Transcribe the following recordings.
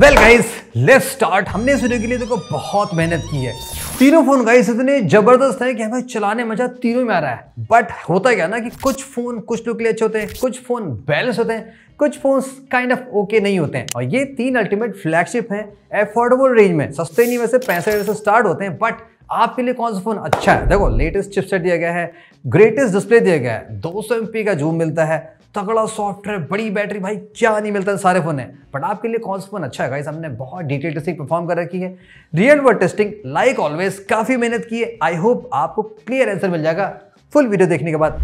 Well guys let's start. हमने इस video के लिए देखो बहुत मेहनत की है। तीनों फोन गाइस इतने जबरदस्त हैं कि हमें चलाने मजा तीनों में आ रहा है। बट होता क्या ना कि कुछ फोन कुछ लोग के लिए अच्छे होते हैं, कुछ फोन बैलेंस होते हैं, कुछ फोन काइंड ऑफ ओके नहीं होते हैं। और ये तीन अल्टीमेट फ्लैगशिप हैं अफोर्डेबल रेंज में, सस्ते नहीं, वैसे 65,000 से स्टार्ट होते हैं। बट आपके लिए कौन सा फोन अच्छा है? देखो लेटेस्ट चिपसेट दिया गया है, ग्रेटेस्ट डिस्प्ले दिया गया है, 200 MP का जूम मिलता है, तगड़ा सॉफ्टवेयर, बड़ी बैटरी, भाई क्या नहीं मिलता है, सारे फोन है। बट आपके लिए कौन सा फोन अच्छा है गाइस? हमने बहुत डिटेल टेस्टिंग परफॉर्म कर रखी है, real world testing, like always काफी मेहनत की है। आई होप आपको क्लियर आंसर मिल जाएगा फुल वीडियो देखने के बाद।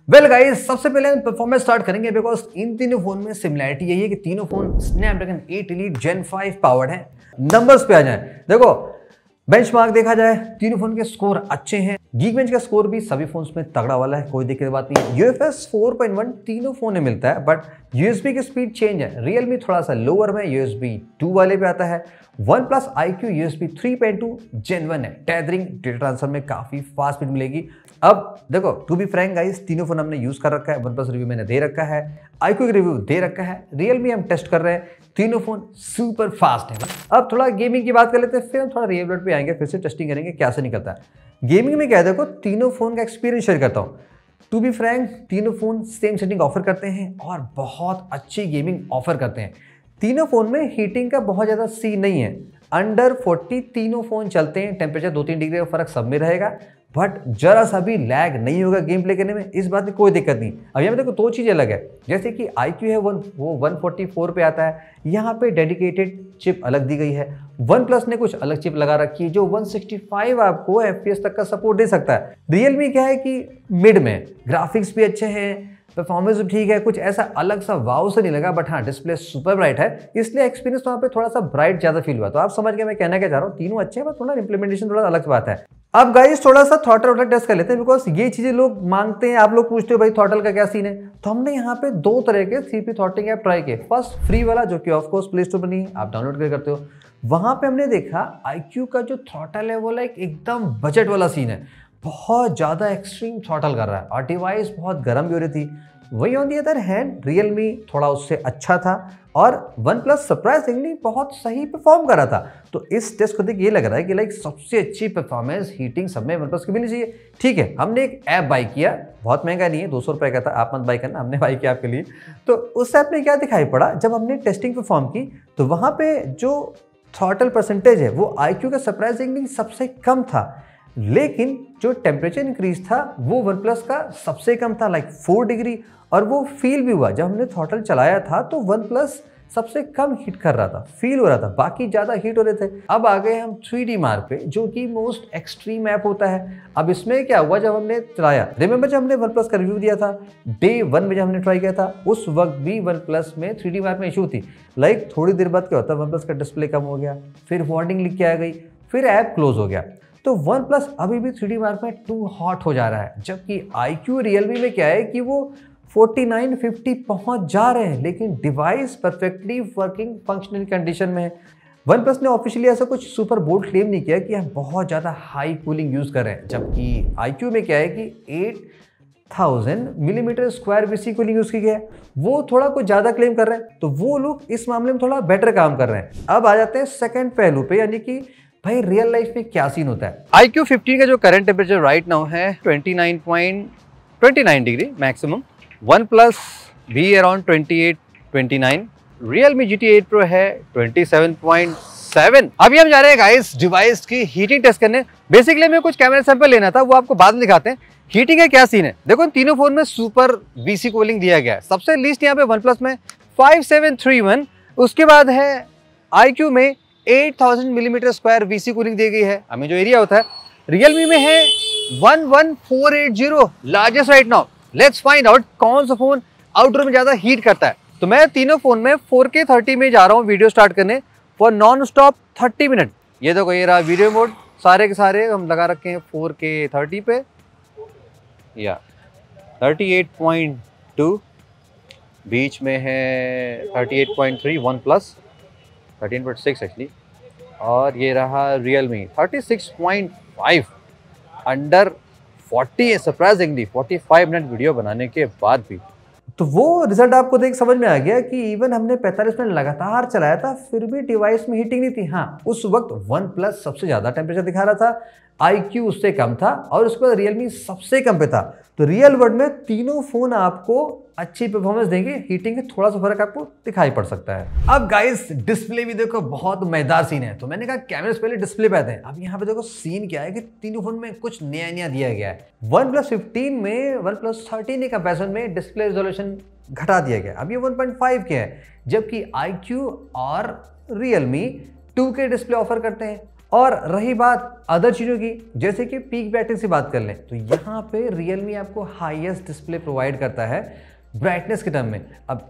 वेल गाइस सबसे पहले हम परफॉर्मेंस स्टार्ट करेंगे बिकॉज इन तीनों फोन में सिमिलैरिटी यही है कि तीनों phone Snapdragon 8 Elite Gen 5 powered है। नंबर्स पे आ जाए, देखो बेंचमार्क देखा जाए तीनों फोन के स्कोर अच्छे हैं। गीकबेंच का स्कोर भी सभी फोन्स में तगड़ा वाला है, कोई दिक्कत बात नहीं। UFS 4.1 तीनों फोन में मिलता है, बट USB की स्पीड चेंज है। रियलमी थोड़ा सा लोअर में USB 2 वाले पे आता है। OnePlus IQ USB 3.2 Gen 1 है। टेथरिंग डेटा ट्रांसफर में काफी फास्ट स्पीड मिलेगी। अब देखो टू बी फ्रैंक गाइस, तीनों फोन हमने यूज कर रखा है। OnePlus रिव्यू मैंने दे रखा है, IQ का रिव्यू दे रखा है, रियलमी हम टेस्ट कर रहे हैं। तीनों फोन सुपर फास्ट है। अब थोड़ा गेमिंग की बात कर लेते हैं, फिर हम थोड़ा रियल वर्ल्ड पे आएंगे, फिर से टेस्टिंग करेंगे क्या से निकलता है। गेमिंग में क्या है, देखो तीनों फोन का एक्सपीरियंस शेयर करता हूँ। टू बी फ्रैंक तीनों फोन सेम सेटिंग ऑफर करते हैं और बहुत अच्छी गेमिंग ऑफर करते हैं। तीनों फोन में हीटिंग का बहुत ज़्यादा सीन नहीं है। अंडर 40 तीनों फोन चलते हैं। टेम्परेचर 2-3 डिग्री का फर्क सब में रहेगा, बट जरा सा भी लैग नहीं होगा गेम प्ले करने में, इस बात की कोई दिक्कत नहीं। अब यहाँ पे देखो दो चीज़ें अलग है, जैसे कि IQ है वो 144 पे आता है, यहाँ पे डेडिकेटेड चिप अलग दी गई है। OnePlus ने कुछ अलग चिप लगा रखी है जो 165 आपको FPS तक का सपोर्ट दे सकता है। रियलमी क्या है कि मिड में, ग्राफिक्स भी अच्छे हैं, परफॉर्मेंस भी ठीक है, कुछ ऐसा अलग सा वाव से नहीं लगा। बट हाँ डिस्प्ले सुपर ब्राइट है, इसलिए एक्सपीरियंस वहाँ पे थोड़ा सा ब्राइट ज़्यादा फील हुआ। तो आप समझ गए मैं कहना क्या चाह रहा हूँ। तीनों अच्छे हैं, बस थोड़ा इंप्लीमेंटेशन थोड़ा अलग बात है। अब गाइस थोड़ा सा थ्रॉटल टेस्ट कर लेते हैं, बिकॉज ये चीजें लोग मांगते हैं। आप लोग पूछते हो भाई थ्रॉटल का क्या सीन है, तो हमने यहाँ पे दो तरह के CP थ्रॉटलिंग ऐप ट्राई किए। फर्स्ट फ्री वाला जो कि ऑफकोर्स प्ले स्टोर पर नहीं, आप डाउनलोड कर करते हो। वहां पे हमने देखा IQ का जो थ्रॉटल है वो लाइक एकदम बजट वाला सीन है, बहुत ज्यादा एक्सट्रीम थ्रॉटल कर रहा है और डिवाइस बहुत गर्म भी हो रही थी। वही on the other hand Realme थोड़ा उससे अच्छा था और OnePlus सरप्राइजिंगली बहुत सही परफॉर्म कर रहा था। तो इस टेस्ट को देख ये लग रहा है कि लाइक सबसे अच्छी परफॉर्मेंस हीटिंग सब में OnePlus की मिलनी चाहिए। ठीक है, हमने एक ऐप बाई किया, बहुत महंगा नहीं है, 200 रुपये का था, आप मत बाई करना, हमने बाई किया आपके लिए। तो उस ऐप में क्या दिखाई पड़ा, जब हमने टेस्टिंग परफॉर्म की तो वहाँ पे जो थ्रॉटल परसेंटेज है वो IQ का सरप्राइजिंगली सबसे कम था, लेकिन जो टेम्परेचर इंक्रीज था वो OnePlus का सबसे कम था, लाइक 4 डिग्री। और वो फील भी हुआ, जब हमने थ्रॉटल चलाया था तो OnePlus सबसे कम हीट कर रहा था, फील हो रहा था, बाकी ज़्यादा हीट हो रहे थे। अब आ गए हम 3D मार्क पे, जो कि मोस्ट एक्सट्रीम ऐप होता है। अब इसमें क्या हुआ, जब हमने चलाया, रिमेंबर जब हमने OnePlus का रिव्यू दिया था डे 1 में, जब हमने ट्राई किया था उस वक्त भी OnePlus में 3D मार्क में इशू थी। लाइक थोड़ी देर बाद क्या होता है, OnePlus का डिस्प्ले कम हो गया, फिर वार्निंग लिख के आ गई, फिर ऐप क्लोज हो गया। तो OnePlus अभी भी 3D मार्क में टू हॉट हो जा रहा है, जबकि IQ रियलमी में क्या है कि वो 49-50 पहुंच जा रहे हैं, लेकिन device perfectly working functional condition में है। OnePlus ने ऑफिशियली ऐसा कुछ सुपर बोल्ड क्लेम नहीं किया कि हम बहुत ज़्यादा हाई कूलिंग यूज़ कर रहे हैं, जबकि IQ में क्या है कि 8000 millimetre square VC cooling use की गया है। वो थोड़ा कुछ ज़्यादा क्लेम कर रहे हैं, तो वो लोग इस मामले में थोड़ा बेटर काम कर रहे हैं। अब आ जाते हैं सेकेंड पहलू पे, यानी कि भाई रियल लाइफ में क्या सीन होता है। IQ 15 का जो करंट टेम्परेचर राइट नाउ है 29.29 डिग्री मैक्सिमम। OnePlus भी अराउंड 28-29, Realme GT 8 Pro है 27.7। अभी हम जा रहे हैं गाइस डिवाइस की हीटिंग टेस्ट करने। बेसिकली हमें कुछ कैमरा सैंपल लेना था, वो आपको बाद में दिखाते हैं। हीटिंग का क्या सीन है, देखो इन तीनों फोन में सुपर VC कूलिंग दिया गया है। सबसे लीस्ट यहाँ पे OnePlus में 5731, उसके बाद है IQ में 8000 मिलीमीटर स्क्वायर VC कूलिंग दी गई है, हमें जो एरिया होता है। Realme में है 11480 largest right now. Let's find out कौन सा फोन आउटडोर में ज्यादा हीट करता है। तो मैं तीनों फोन में 4K 30 में जा रहा हूँ वीडियो स्टार्ट करने फॉर नॉन स्टॉप 30 मिनट। ये देखो ये रहा वीडियो मोड, सारे के सारे हम लगा रखे हैं 4K 30 पे, या 38.2, बीच में है 38.3 OnePlus, 13.6 एक्चुअली, और ये रहा Realme 36.5। अंडर 40 है सरप्राइजिंगली, 45 मिनट वीडियो बनाने के बाद भी। तो वो रिजल्ट आपको देख समझ में आ गया कि इवन हमने 45 मिनट लगातार चलाया था फिर भी डिवाइस में हीटिंग नहीं थी। हाँ, उस वक्त वन प्लस सबसे ज़्यादा टेम्परेचर दिखा रहा था, IQ उससे कम था और उसके बाद रियलमी सबसे कम पे था। तो रियल वर्ल्ड में तीनों फोन आपको अच्छी परफॉर्मेंस देंगे, हीटिंग में थोड़ा सा फर्क आपको दिखाई पड़ सकता है। अब गाइस डिस्प्ले भी देखो बहुत मजेदार सीन है। तो मैंने कहा कैमरे से पहले डिस्प्ले पे आते हैं। अब यहाँ पे देखो सीन क्या है कि तीनों फोन में कुछ नया नया दिया गया है। OnePlus 15 में OnePlus 13 के कंपैरिजन में डिस्प्ले रिजोल्यूशन घटा दिया गया, अब ये 1.5 के है, जबकि IQ और रियलमी 2K डिस्प्ले ऑफर करते हैं। और रही बात अदर चीज़ों की, जैसे कि पीक बैटरी से बात कर लें, तो यहाँ पे रियलमी आपको हाईएस्ट डिस्प्ले प्रोवाइड करता है ब्राइटनेस के टर्म में। अब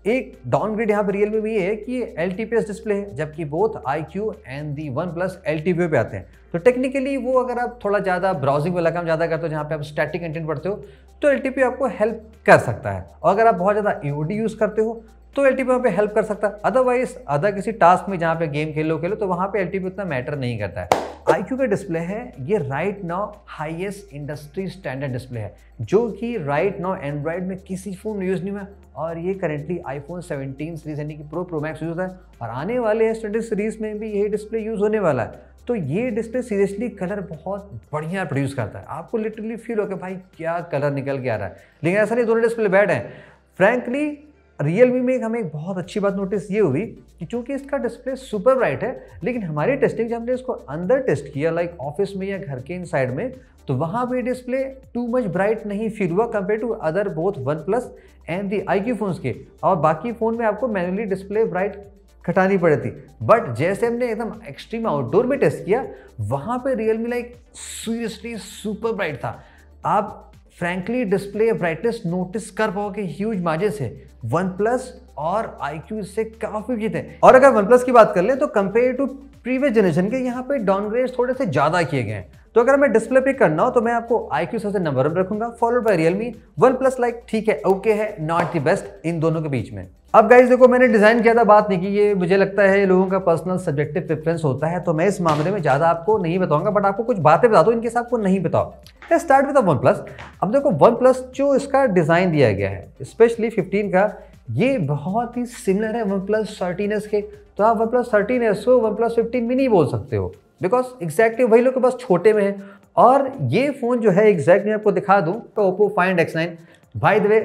एक डाउनग्रेड यहाँ पे रियलमी में ये है कि ये LTPS डिस्प्ले है, जबकि both IQ and the OnePlus LTPO पे आते हैं। तो टेक्निकली वो अगर आप थोड़ा ज़्यादा ब्राउजिंग वाला काम ज़्यादा करते हो, जहाँ पे आप स्टैटिक कंटेंट पढ़ते हो, तो LTPO आपको हेल्प कर सकता है। और अगर आप बहुत ज़्यादा AOD यूज़ करते हो तो LTPO पे हेल्प कर सकता है। अदरवाइज अदर किसी टास्क में जहाँ पे गेम खेलो तो वहाँ पे LTPO उतना मैटर नहीं करता है। IQ का डिस्प्ले है ये right now highest industry standard display है, जो कि राइट नाउ एंड्रॉइड में किसी फोन में यूज़ नहीं हुआ। और ये करेंटली iPhone 17 सीरीज यानी कि प्रो मैक्स यूज होता है, और आने वाले S20 सीरीज में भी यही डिस्प्ले यूज़ होने वाला है। तो ये डिस्प्ले सीरियसली कलर बहुत बढ़िया प्रोड्यूस करता है, आपको लिटरली फील हो कि भाई क्या कलर निकल के आ रहा है। लेकिन ऐसा नहीं दोनों डिस्प्ले बैड हैं। फ्रैंकली रियलमी में हमें एक बहुत अच्छी बात नोटिस ये हुई कि चूंकि इसका डिस्प्ले सुपर ब्राइट है, लेकिन हमारी टेस्टिंग जब हमने इसको अंदर टेस्ट किया लाइक ऑफिस में या घर के इन साइड में, तो वहाँ पे डिस्प्ले टू मच ब्राइट नहीं फील हुआ compare to other both OnePlus and the IQ phones के। और बाकी फ़ोन में आपको मैनुअली डिस्प्ले ब्राइट घटानी पड़ी थी। बट जैसे हमने एकदम एक्सट्रीम आउटडोर में टेस्ट किया, वहाँ पे Realme like seriously super bright था। आप फ्रैंकली डिस्प्ले ब्राइटनेस नोटिस कर पाओगे ह्यूज मार्जिन से। OnePlus और IQ इससे काफ़ी जीते हैं। और अगर OnePlus की बात कर लें तो कंपेयर टू प्रीवियस जनरेशन के यहाँ पे डाउनग्रेड थोड़े से ज़्यादा किए गए हैं। तो अगर मैं डिस्प्ले पिक करना हो तो मैं आपको IQ सबसे नंबर 1 रखूंगा, followed by Realme. OnePlus like ठीक है, ओके है, नॉट द बेस्ट इन दोनों के बीच में। अब गाइस देखो, मैंने डिज़ाइन किया था, बात नहीं की, ये मुझे लगता है लोगों का पर्सनल सब्जेक्टिव प्रेफरेंस होता है, तो मैं इस मामले में ज़्यादा आपको नहीं बताऊंगा, बट आपको कुछ बातें बता दूँ इनके साथ आपको नहीं बताओ। Let's start with OnePlus। अब देखो OnePlus जो इसका डिज़ाइन दिया गया है स्पेशली 15 का, ये बहुत ही सिमिलर है OnePlus 13s के। तो आप OnePlus 13s को OnePlus 15 में नहीं बोल सकते हो, बिकॉज एग्जैक्टली वही लोग के पास छोटे में है। और ये फ़ोन जो है एग्जैक्टली आपको दिखा दूँ तो Oppo Find X9 भाई द वे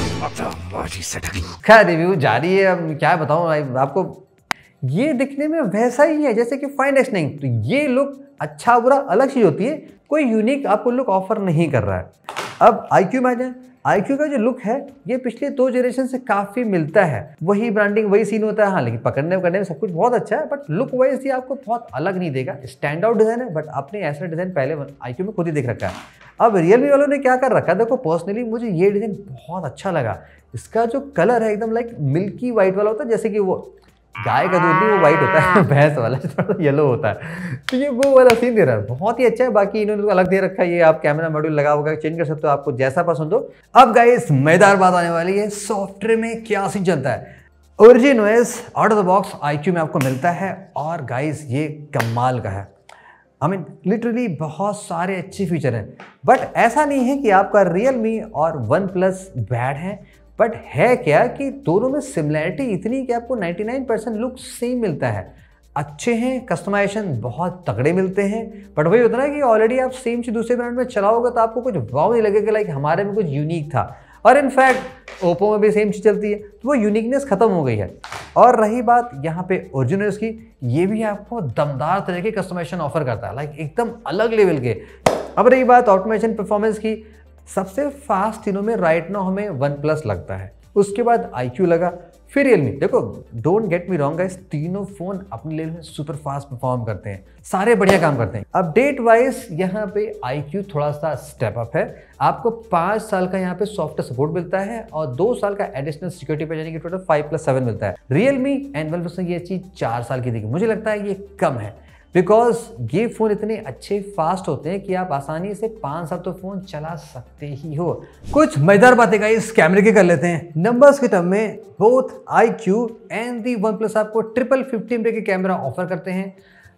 क्या रिव्यू जारी है, अब क्या बताऊँ आपको, ये दिखने में वैसा ही है जैसे कि Find X9। तो ये लुक अच्छा बुरा अलग चीज़ होती है, कोई यूनिक आपको लुक ऑफर नहीं कर रहा है। अब IQ में आ जाए, IQ का जो लुक है ये पिछले 2 जनरेशन से काफ़ी मिलता है, वही ब्रांडिंग वही सीन होता है। हाँ, लेकिन पकड़ने में सब कुछ बहुत अच्छा है, बट लुक वाइज ये आपको बहुत अलग नहीं देगा। स्टैंड आउट डिज़ाइन है, बट आपने ऐसा डिज़ाइन पहले IQ में खुद ही देख रखा है। अब रियलमी वालों ने क्या कर रखा है, देखो पर्सनली मुझे ये डिज़ाइन बहुत अच्छा लगा। इसका जो कलर है एकदम लाइक मिल्की वाइट वाला होता है, जैसे कि वो गाय का दूध नहीं, वो वाइट होता है, भैंस वाला थोड़ा येलो होता है, तो ये वो वाला सीन दे रहा है, बहुत ही अच्छा है। बाकी इन्होंने अलग दे रखा है, ये आप कैमरा मॉड्यूल लगा होगा चेंज कर सकते हो, आपको जैसा पसंद हो। अब गाइस मजेदार बात आने वाली है, सॉफ्टवेयर में क्या सीन चलता है। OriginOS out of the box IQ में आपको मिलता है, और गाइस ये कमाल का है। आई मीन लिटरली बहुत सारे अच्छे फीचर हैं, बट ऐसा नहीं है कि आपका रियलमी और OnePlus बैड है। बट है क्या कि दोनों में सिमिलैरिटी इतनी कि आपको 99% लुक सेम मिलता है, अच्छे हैं, कस्टमाइजेशन बहुत तगड़े मिलते हैं। बट वही होता है ना कि ऑलरेडी आप सेम चीज़ दूसरे ब्रांड में चलाओगे तो आपको कुछ वाव नहीं लगेगा लाइक हमारे में कुछ यूनिक था। और इनफैक्ट ओप्पो में भी सेम चीज़ चलती है, तो वो यूनिकनेस खत्म हो गई है। और रही बात यहाँ पे OriginOS की, ये भी आपको दमदार तरह के कस्टमाइजेशन ऑफर करता है, लाइक एकदम अलग लेवल के। अब रही बात ऑप्टिमाइजेशन परफॉर्मेंस की, सबसे फास्ट तीनों में राइट नाउ हमें OnePlus लगता है, उसके बाद IQ लगा, फिर रियलमी। देखो don't get me wrong guys, तीनों फोन अपने लेवल में सुपर फास्ट परफॉर्म करते हैं, सारे बढ़िया काम करते हैं। अपडेट वाइज यहाँ पे IQ थोड़ा सा स्टेप अप है, आपको 5 साल का यहाँ पे सॉफ्टवेयर सपोर्ट मिलता है और 2 साल का एडिशनल सिक्योरिटी पे यानी कि टोटल 5+7 मिलता है। रियलमी एंड OnePlus ने ये चीज 4 साल की देखी, मुझे लगता है ये कम है, बिकॉज ये फ़ोन इतने अच्छे फास्ट होते हैं कि आप आसानी से 5 साल तो फ़ोन चला सकते ही हो। कुछ मजेदार बातें गाइस कैमरे के कर लेते हैं। नंबर्स के टर्म में both IQ and the OnePlus आपको ट्रिपल 50 MP के कैमरा ऑफर करते हैं।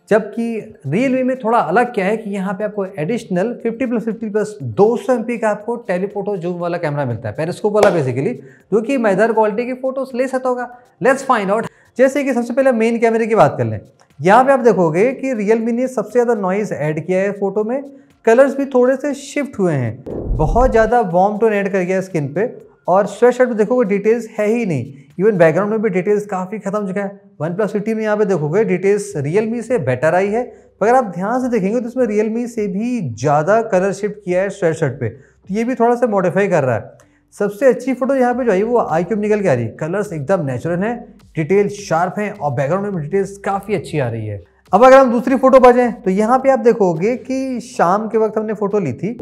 जबकि Realme में थोड़ा अलग क्या है कि यहाँ पे आपको एडिशनल 50+50+ 200 MP का आपको टेलीफोटो जूम वाला कैमरा मिलता है, पेरिस्कोप वाला बेसिकली, जो कि मजेदार क्वालिटी की फोटोज ले सकता होगा। Let's find out. जैसे कि सबसे पहले मेन कैमरे की बात कर लें, यहाँ पे आप देखोगे कि Realme ने सबसे ज़्यादा नॉइज ऐड किया है फोटो में, कलर्स भी थोड़े से शिफ्ट हुए हैं, बहुत ज़्यादा वार्म टोन ऐड कर गया है स्किन पे, और स्वेटशर्ट में देखोगे डिटेल्स है ही नहीं, इवन बैकग्राउंड में भी डिटेल्स काफ़ी खत्म हो चुका है। OnePlus 15 में यहाँ पे देखोगे डिटेल्स Realme से बेटर आई है, अगर आप ध्यान से देखेंगे तो इसमें Realme से भी ज़्यादा कलर शिफ्ट किया है स्वेटशर्ट पे, तो ये भी थोड़ा सा मॉडिफाई कर रहा है। सबसे अच्छी फोटो यहाँ पे जो आई वो iQube निकल के आ रही है, कलर्स एकदम नेचुरल है, डिटेल शार्प है और बैकग्राउंड में डिटेल्स काफ़ी अच्छी आ रही है। अब अगर हम दूसरी फोटो पर जाएं तो यहाँ पे आप देखोगे कि शाम के वक्त हमने फोटो ली थी,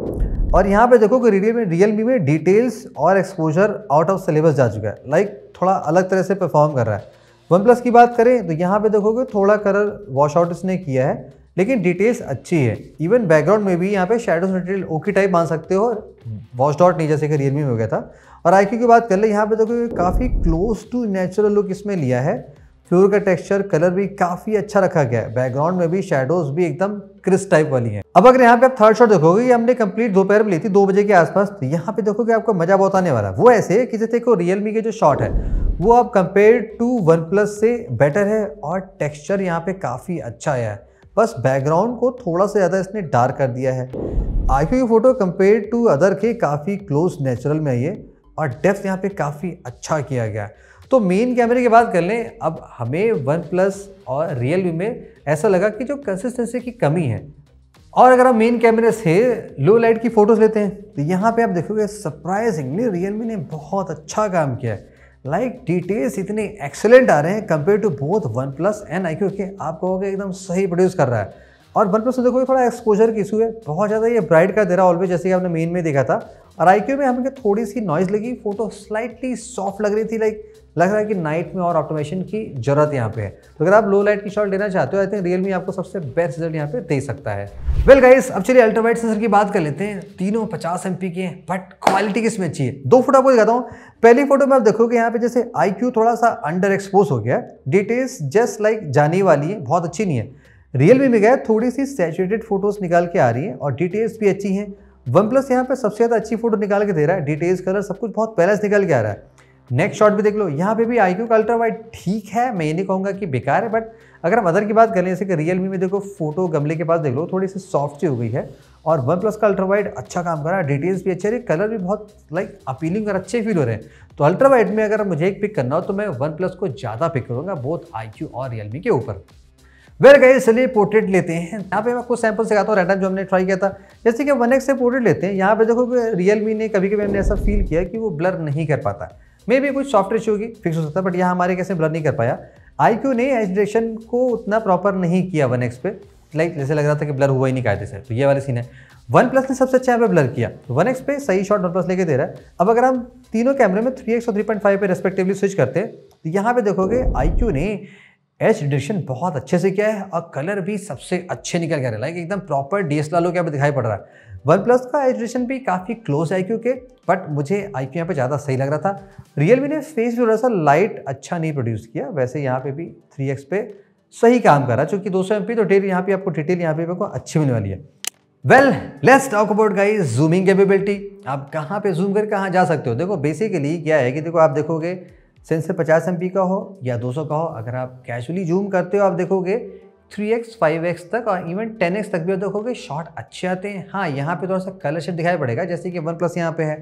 और यहाँ पे देखो कि Realme में डिटेल्स और एक्सपोजर आउट ऑफ सिलेबस जा चुका है, लाइक थोड़ा अलग तरह से परफॉर्म कर रहा है। OnePlus की बात करें तो यहाँ पे देखोगे थोड़ा कलर वॉश आउट इसने किया है, लेकिन डिटेल्स अच्छी है। इवन बैकग्राउंड में भी यहाँ पे शेडोज डिटेल ओके टाइप मान सकते हो, और वॉश डॉट नहीं जैसे कि Realme में हो गया था। और iQOO की बात कर ले, यहाँ पे देखो काफ़ी क्लोज टू नेचुरल लुक इसमें लिया है, फ्लोर का टेक्सचर कलर भी काफ़ी अच्छा रखा गया है, बैकग्राउंड में भी शेडोज भी एकदम क्रिस्प टाइप वाली हैं। अब अगर यहाँ पे आप थर्ड शॉट देखोगे, ये हमने कंप्लीट दोपहर में ली थी 2 बजे के आसपास, तो यहाँ पे देखोगे आपको मजा बहुत आने वाला है। वो ऐसे कि जैसे को Realme के जो शॉट है वो अब कंपेयर टू OnePlus से बेटर है, और टेक्सचर यहाँ पे काफ़ी अच्छा आया है, बस बैकग्राउंड को थोड़ा सा ज़्यादा इसने डार्क कर दिया है। iQOO की फोटो कंपेयर टू अदर के काफ़ी क्लोज नेचुरल में आई है, और डेप्थ यहाँ पे काफ़ी अच्छा किया गया है। तो मेन कैमरे की बात कर लें, अब हमें OnePlus और Realme में ऐसा लगा कि जो कंसिस्टेंसी की कमी है। और अगर हम मेन कैमरे से लो लाइट की फोटोज लेते हैं तो यहाँ पे आप देखोगे सरप्राइजिंगली Realme ने बहुत अच्छा काम किया है, लाइक डिटेल्स इतने एक्सेलेंट आ रहे हैं compare to both OnePlus and iQOO के, आप कहोगे एकदम सही प्रोड्यूस कर रहा है। और OnePlus में देखो थोड़ा एक्सपोजर की इशू है, बहुत ज़्यादा ये ब्राइट कर दे रहा है ऑलवेज, जैसे कि आपने मेन में देखा था। और iQOO में हमें थोड़ी सी नॉइज लगी, फोटो स्लाइटली सॉफ्ट लग रही थी, लाइक लग रहा है कि नाइट में और ऑटोमेशन की जरूरत यहाँ पे है। तो अगर आप लो लाइट की शॉट लेना चाहते हो, आई थिंक Realme आपको सबसे बेस्ट रिजल्ट यहाँ पे दे सकता है। वेल गाइस, अब चलिए अल्ट्रा वाइड सेंसर की बात कर लेते हैं। तीनों 50 MP के हैं, बट क्वालिटी किसमें अच्छी है। 2 फोटो आपको दिखाता हूँ। पहली फोटो में आप देखोगे यहाँ पे जैसे iQOO थोड़ा सा अंडर एक्सपोज हो गया, डिटेल्स जस्ट लाइक जाने वाली है, बहुत अच्छी नहीं है। Realme में गया थोड़ी सी सैचुरेटेड फोटोज निकाल के आ रही है, और डिटेल्स भी अच्छी हैं। OnePlus यहाँ पे सबसे ज़्यादा अच्छी फोटो निकाल के दे रहा है, डिटेल्स कलर सब कुछ बहुत पहले से निकल के आ रहा है। नेक्स्ट शॉट भी देख लो, यहाँ पे भी iQOO का अल्ट्रा वाइड ठीक है, मैं ये नहीं कहूँगा कि बेकार है, बट अगर हम अदर की बात करें जैसे कि Realme में देखो फोटो गमले के पास देख लो थोड़ी सी सॉफ्ट सी हो गई है, और OnePlus का अल्ट्रा वाइड अच्छा काम कर रहा है, डिटेल्स भी अच्छे, कलर भी बहुत लाइक अपीलिंग और अच्छे फील हो रहे हैं। तो अल्ट्रा वाइड में अगर मुझे एक पिक करना हो तो मैं OnePlus को ज़्यादा पिक करूँगा, बोथ iQOO और Realme के ऊपर। वेल गाइस, चलिए पोर्ट्रेट लेते हैं। यहाँ पे मैं आपको सैंपल सिखाता हूँ रैंडम जो हमने ट्राई किया था। जैसे कि 1x से पोर्ट्रेट लेते हैं, यहाँ पे देखो Realme ने कभी कभी हमने ऐसा फील किया कि वो ब्लर नहीं कर पाता, मे भी कुछ सॉफ्टवेयर इशू होगी, फिक्स हो सकता है, बट यहाँ हमारे कैसे ब्लर नहीं कर पाया। iQOO ने एज डिटेक्शन को उतना प्रॉपर नहीं किया 1x पे, लाइक जैसे लग रहा था कि ब्लर हुआ ही नहीं कायदे से, तो ये वाली सीन है। OnePlus ने सबसे अच्छा यहाँ पे ब्लर किया, 1x पे सही शॉट OnePlus लेके दे रहा है। अब अगर हम तीनों कैमरे में 3x और 3.5 पे रेस्पेक्टिवली स्विच करते हैं तो यहाँ पे देखोगे iQOO ने एज डिटेक्शन बहुत अच्छे से किया है, और कलर भी सबसे अच्छे निकल गया है, लाइक एकदम प्रॉपर DSLR लोग यहाँ पे दिखाई पड़ रहा है। OnePlus का एज डिटेक्शन भी काफ़ी क्लोज है iQOO के, बट मुझे iQOO यहाँ पे ज़्यादा सही लग रहा था। Realme ने फेस भी थोड़ा सा लाइट अच्छा नहीं प्रोड्यूस किया, वैसे यहाँ पे भी 3x पे सही काम कर रहा है, चूँकि 200 MP तो डिटेल यहाँ पे आपको डिटेल यहाँ पे आपको अच्छी मिलने वाली है। Well, let's talk about guys zooming capability. आप कहाँ पे जूम कर कहाँ जा सकते हो। देखो बेसिकली क्या है कि देखो आप देखोगे सेंसर 50 MP का हो या 200 का हो, अगर आप कैजुअली जूम करते हो आप देखोगे 3x 5x तक और इवन 10x तक भी देखोगे शॉट अच्छे आते हैं। हाँ, यहाँ पे थोड़ा सा कलर शेड दिखाई पड़ेगा, जैसे कि OnePlus यहाँ पे है,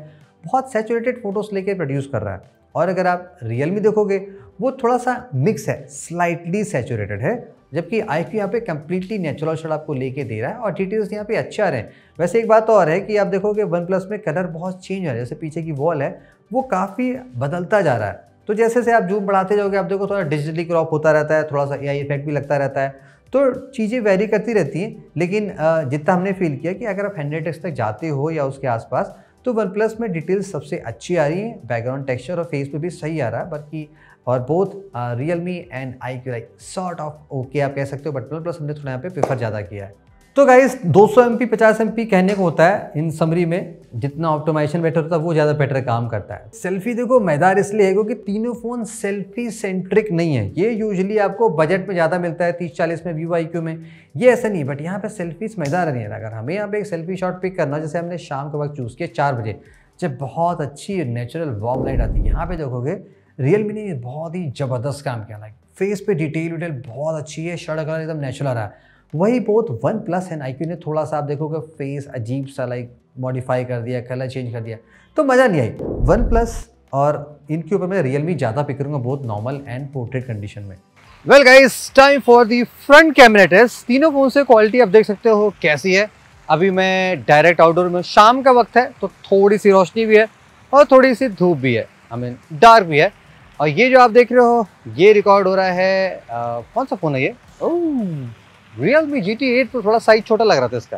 बहुत सैचुरेटेड फोटोज लेके प्रोड्यूस कर रहा है। और अगर आप Realme देखोगे वो थोड़ा सा मिक्स है, स्लाइटली सैचुरेटेड है, जबकि iQOO यहाँ पे कंप्लीटली नेचुरल शॉट आपको लेके दे रहा है, और डिटेल्स यहाँ पे अच्छे आ रहे हैं। वैसे एक बात और है कि आप देखोगे OnePlus में कलर बहुत चेंज हो रहा है, जैसे पीछे की वॉल है वो काफ़ी बदलता जा रहा है, तो जैसे से आप जूम बढ़ाते जाओगे आप देखो थोड़ा डिजिटली क्रॉप होता रहता है, थोड़ा सा AI इफेक्ट भी लगता रहता है, तो चीज़ें वेरी करती रहती हैं। लेकिन जितना हमने फील किया कि अगर आप 100x तक जाते हो या उसके आसपास तो OnePlus में डिटेल्स सबसे अच्छी आ रही है, बैकग्राउंड टेक्सचर और फेस पे भी सही आ रहा है। बाकी और both Realme and iQOO like sort of okay आप कह सकते हो, बट OnePlus हमने थोड़ा यहाँ पे प्रेफर ज़्यादा किया है। तो गाइस 200 MP 50 MP कहने को होता है इन समरी में, जितना ऑप्टिमाइजेशन बेटर होता है वो ज़्यादा बेटर काम करता है। सेल्फी देखो मज़ेदार इसलिए है क्योंकि तीनों फ़ोन सेल्फी सेंट्रिक नहीं है। ये यूजुअली आपको बजट में ज़्यादा मिलता है 30-40 में Vivo IQ में, ये ऐसा नहीं है। बट यहाँ पे सेल्फीज मज़ेदार नहीं है। अगर हमें यहाँ पे एक सेल्फी शॉट पिक करना, जैसे हमने शाम के वक्त चूज़ किया 4 बजे, जब बहुत अच्छी नेचुरल वार्म लाइट आती है, यहाँ पे देखोगे रियलमी ने बहुत ही ज़बरदस्त काम किया। लाइक फेस पे डिटेल बहुत अच्छी है, शर्ट कलर एकदम नेचुरल आ रहा है। वही बहुत वन प्लस एंड IQ ने थोड़ा सा आप देखोगे फेस अजीब सा लाइक मॉडिफाई कर दिया, कलर चेंज कर दिया, तो मज़ा नहीं आई। वन प्लस और इनके ऊपर मैं रियलमी ज़्यादा पिक करूँगा, बहुत नॉर्मल एंड पोर्ट्रेट कंडीशन में। Well guys, time for the front camera test. तीनों फोन से क्वालिटी आप देख सकते हो कैसी है। अभी मैं डायरेक्ट आउटडोर में, शाम का वक्त है तो थोड़ी सी रोशनी भी है और थोड़ी सी धूप भी है, आई मीन डार्क भी है। और ये जो आप देख रहे हो ये रिकॉर्ड हो रहा है कौन सा फ़ोन है ये? Realme GT 8 Pro, थोड़ा साइज छोटा लग रहा था इसका।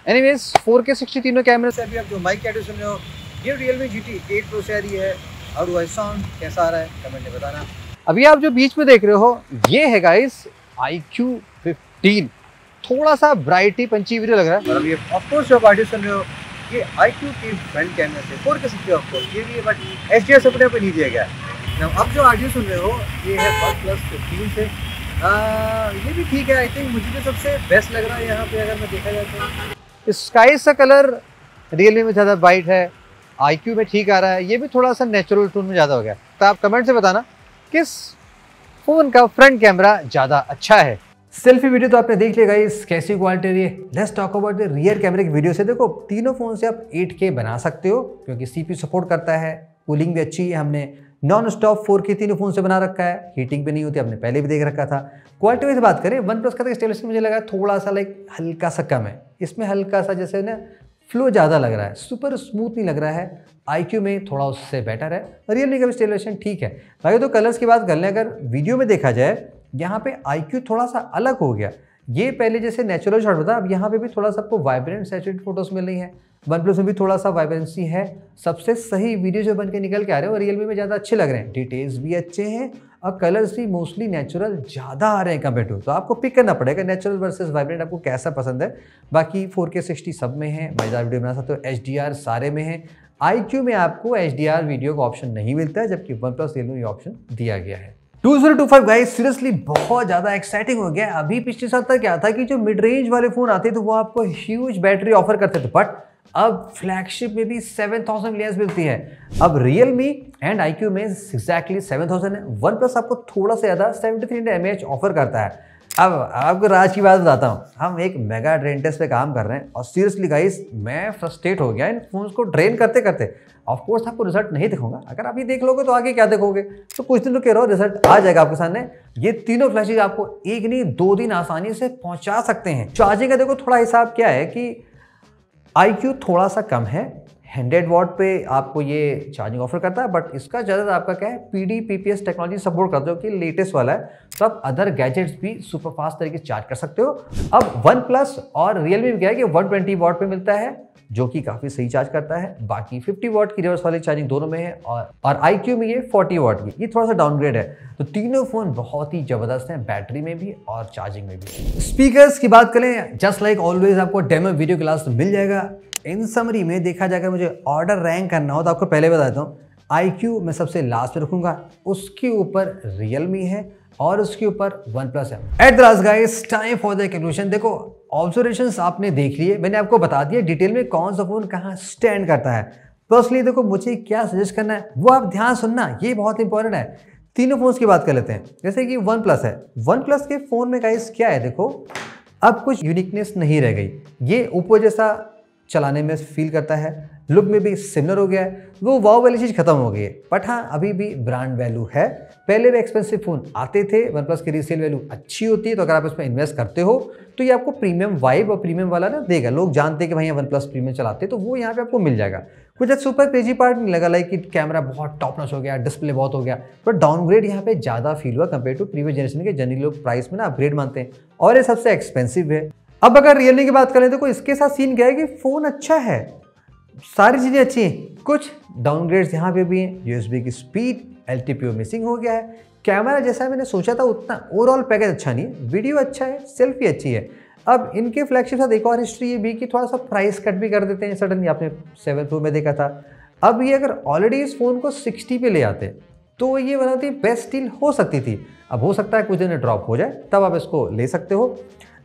एनीवेज 4K 60 तीनों कैमरे से। अभी आप जो माइक ऑडियो सुन रहे हो ये Realme GT 8 Pro से आ रही है। और वो साउंड कैसा आ रहा है कमेंट में बताना। अभी आप जो बीच में देख रहे हो ये है गाइस IQ 15, थोड़ा सा ब्राइटी पंची वीडियो लग रहा है। और अभी ऑफ कोर्स जो ऑडियो सुन रहे हो ये IQ के फ्रंट कैमरे से 4K 60 ऑफ कोर्स ये भी है, बट HDR सपोर्ट पे नहीं दिया गया है। अब जो ऑडियो सुन रहे हो ये है OnePlus 15 से। ये भी ठीक है। आई थिंक मुझे जो सबसे बेस्ट लग रहा है यहाँ पे अगर मैं देखा जाए तो स्काई सा कलर रियलमी में ज़्यादा ब्राइट है, IQ में ठीक आ रहा है, ये भी थोड़ा सा नेचुरल टोन में ज़्यादा हो गया। तो आप कमेंट से बताना किस फ़ोन का फ्रंट कैमरा ज़्यादा अच्छा है। सेल्फी वीडियो तो आपने देख लिया गाइस, कैसी क्वालिटी रही है। Let's talk about the rear कैमरे की वीडियो से। देखो तीनों फ़ोन से आप 8K बना सकते हो क्योंकि CPU सपोर्ट करता है, कूलिंग भी अच्छी है। हमने नॉन स्टॉप 4K तीनों फोन से बना रखा है, हीटिंग भी नहीं होती, आपने पहले भी देख रखा था। क्वालिटी से बात करें वन प्लस का तो स्टेबलिटी मुझे लगा थोड़ा सा लाइक हल्का सा कम है, इसमें हल्का सा जैसे ना फ्लो ज़्यादा लग रहा है, सुपर स्मूथ नहीं लग रहा है। IQ में थोड़ा उससे बेटर है। रियलमी का भी स्टेबलाइजेशन ठीक है। बाकी तो कलर्स की बात कर लें, अगर वीडियो में देखा जाए यहाँ पे IQ थोड़ा सा अलग हो गया। ये पहले जैसे नेचुरल शॉट होता है, अब यहाँ पे भी थोड़ा सा आपको वाइब्रेंट सैचुरेटेड फोटोज मिल रही हैं। वन प्लस में भी थोड़ा सा वाइब्रेंसी है। सबसे सही वीडियो जो बन के निकल के आ रहे हैं वो रियलमी में ज़्यादा अच्छे लग रहे हैं। डिटेल्स भी अच्छे हैं और कलर्स भी मोस्टली नेचुरल ज़्यादा आ रहे हैं कंपेयर टू। तो आपको पिक करना पड़ेगा नेचुरल वर्सेस वाइब्रेंट, आपको कैसा पसंद है। बाकी 4K 60 सब में है, मज़ेदार वीडियो बना सकते हो। HDR सारे में है। IQ में आपको HDR वीडियो का ऑप्शन नहीं मिलता है, जबकि वन प्लस रियलमी ये ऑप्शन दिया गया है। 2025 गाइस सीरियसली बहुत ज़्यादा एक्साइटिंग हो गया। अभी पिछले साल तक क्या था कि जो मिड रेंज वाले फ़ोन आते तो वो आपको ह्यूज बैटरी ऑफर करते थे, बट अब फ्लैगशिप में भी 7000 mAh मिलती है। अब रियलमी एंड IQ में एग्जैक्टली 7000 है। वन प्लस आपको थोड़ा सा ज़्यादा 7300 mAh ऑफर करता है। अब आपको राज की बात बताता हूँ, हम एक मेगा ड्रेन टेस्ट पे काम कर रहे हैं और सीरियसली गाइस मैं फ्रस्ट्रेट हो गया इन फोन्स को ड्रेन करते करते। ऑफ कोर्स आपको रिजल्ट नहीं दिखाऊंगा, अगर आप ये देख लोगे तो आगे क्या देखोगे। तो कुछ दिन रुके रहो, रिजल्ट आ जाएगा आपके सामने। ये तीनों फ्लैशेज आपको एक नहीं 2 दिन आसानी से पहुंचा सकते हैं। चार्जिंग का देखो थोड़ा हिसाब क्या है कि IQ थोड़ा सा कम है, 100 वॉट पे आपको ये चार्जिंग ऑफर करता है, बट इसका ज़्यादा आपका क्या है PD PPS टेक्नोलॉजी सपोर्ट करता है, जो कि लेटेस्ट वाला है। तो आप अदर गैजेट्स भी सुपर फास्ट तरीके से चार्ज कर सकते हो। अब वन प्लस और रियलमी में क्या है कि 120 वॉट पे मिलता है, जो कि काफ़ी सही चार्ज करता है। बाकी 50 वॉट की रिवर्स वाली चार्जिंग दोनों में है और IQ में ये 40 वॉट की, ये थोड़ा सा डाउनग्रेड है। तो तीनों फ़ोन बहुत ही ज़बरदस्त हैं, बैटरी में भी और चार्जिंग में भी। स्पीकर्स की बात करें, जस्ट लाइक ऑलवेज आपको डेमो वीडियो क्लास मिल जाएगा। इन समरी में देखा जाएगा, मुझे ऑर्डर रैंक करना हो तो आपको पहले बताता हूँ, IQ मैं सबसे लास्ट में रखूँगा, उसके ऊपर रियलमी है और उसके ऊपर वन प्लस है। At the last guys time for the conclusion. देखो ऑब्जर्वेशंस आपने देख लिए, मैंने आपको बता दिया डिटेल में कौन सा फोन कहाँ स्टैंड करता है। पर्सनली देखो मुझे क्या सजेस्ट करना है वो आप ध्यान सुनना, ये बहुत इंपॉर्टेंट है। तीनों फोन्स की बात कर लेते हैं। जैसे कि वन प्लस है, वन प्लस के फ़ोन में गाइस क्या है, देखो अब कुछ यूनिकनेस नहीं रह गई। ये ओप्पो जैसा चलाने में फील करता है, लुक में भी सिमिलर हो गया है, वो वाव वाली चीज़ खत्म हो गई है। बट हाँ अभी भी ब्रांड वैल्यू है। पहले भी एक्सपेंसिव फ़ोन आते थे, वन प्लस की रीसेल वैल्यू अच्छी होती है, तो अगर आप इसमें इन्वेस्ट करते हो तो ये आपको प्रीमियम वाइब और प्रीमियम वाला ना देगा। लोग जानते हैं कि भाई वन प्लस प्रीमियम चलाते हैं, तो वो यहाँ पे आपको मिल जाएगा। कुछ सुपर क्रेजी पार्ट नहीं लगा, लाइक कि कैमरा बहुत टॉप नॉच हो गया, डिस्प्ले बहुत हो गया, बट डाउनग्रेड यहाँ पे ज़्यादा फील हुआ कंपेयर टू प्रीवियस जनरेशन के। जनरली लोग प्राइस में ना अपग्रेड मानते हैं और ये सबसे एक्सपेंसिव है। अब अगर रियलमी की बात करें तो इसके साथ सीन क्या है कि फ़ोन अच्छा है, सारी चीज़ें अच्छी हैं, कुछ डाउनग्रेड्स यहाँ पे भी हैं। USB की स्पीड, LTPO मिसिंग हो गया है। कैमरा जैसा मैंने सोचा था उतना ओवरऑल पैकेज अच्छा नहीं है। वीडियो अच्छा है, सेल्फी अच्छी है, अब इनके फ्लैगशिप साथ एक और हिस्ट्री ये भी कि थोड़ा सा प्राइस कट भी कर देते हैं सडनली, आपने 7 Pro में देखा था। अब ये अगर ऑलरेडी इस फ़ोन को 60 पे ले आते तो ये बनाती बेस्ट डील हो सकती थी। अब हो सकता है कुछ दिन ड्रॉप हो जाए, तब आप इसको ले सकते हो।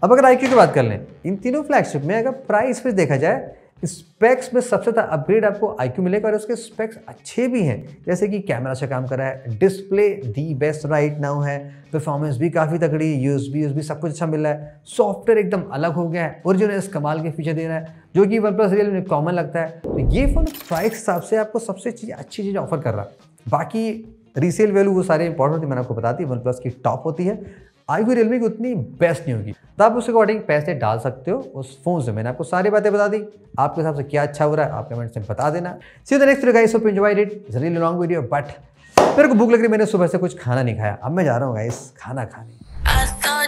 अब अगर IQ की बात कर लें, इन तीनों फ्लैगशिप में अगर प्राइस पे देखा जाए, स्पेक्स में सबसे ज़्यादा अपग्रेड आपको IQ मिलेगा और उसके स्पेक्स अच्छे भी हैं, जैसे कि कैमरा से काम कर रहा है, display the best right now है, परफॉर्मेंस भी काफ़ी तगड़ी, USB सब कुछ अच्छा मिल रहा है, सॉफ्टवेयर एकदम अलग हो गया है, ओरिजिनल कमाल के फीचर दे रहा है जो कि OnePlus रियल में कॉमन लगता है। तो ये फ़ोन प्राइस के हिसाब से आपको सबसे अच्छी चीज़ ऑफर कर रहा है। बाकी रीसेल वैल्यू वो सारे इंपॉर्टेंट मैंने आपको बता दी, OnePlus की टॉप होती है, IQ रियलमी की उतनी बेस्ट नहीं होगी, तो आप उसके अकॉर्डिंग पैसे डाल सकते हो उस फोन से। मैंने आपको सारी बातें बता दी, आपके हिसाब से क्या अच्छा हो रहा है आप कमेंट से बता देना। See you the next video guys, hope you enjoyed it, it's a really long video but मेरे को भूख लग रही है, मैंने सुबह से कुछ खाना नहीं खाया, अब मैं जा रहा हूँ गाइस खाना खाने।